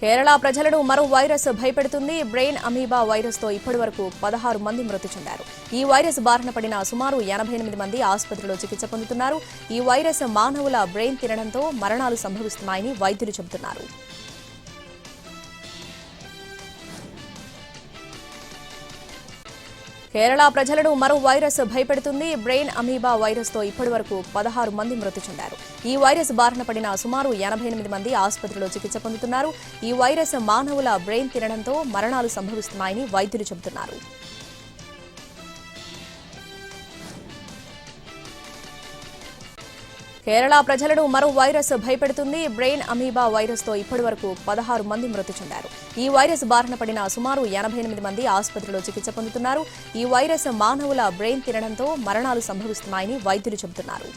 కేరళ ప్రజలను మరో virus భయపెడుతుంది. Brain amoeba virus తో ఇప్పటివరకు 16 మంది మృతి చెందారు. ఈ వైరస్ బారిన పడిన సుమారు 88 మంది ఆసుపత్రిలో చికిత్స పొందుతున్నారు. ఈ వైరస్ మానవుల బ్రెయిన్ తినడంతో మరణాలు సంభవిస్తున్నాయని వైద్యులు చెబుతున్నారు. కేరళ ప్రజలను మరో వైరస్ భయపెడుతుంది. బ్రెయిన్ అమీబా వైరస్ తో ఇప్పటివరకు 16 మంది మృతి చెందారు. ఈ వైరస్ బారిన పడిన సుమారు 88 మంది ఆసుపత్రిలో చికిత్స పొందుతున్నారు. ఈ వైరస్ మానవుల బ్రెయిన్ తినడంతో మరణాలు సంభవిస్తున్నాయని వైద్యులు చెబుతున్నారు. కేరళ ప్రజలను మరో వైరస్ భయపెడుతుంది. బ్రెయిన్ అమీబా వైరస్ తో ఇప్పటివరకు 16 మంది మృతి చెందారు. ఈ వైరస్ బారిన పడిన సుమారు 88 మంది ఆసుపత్రిలో చికిత్స పొందుతున్నారు. ఈ వైరస్ మానవుల బ్రెయిన్ తినడంతో మరణాలు సంభవిస్తున్నాయని వైద్యులు చెబుతున్నారు.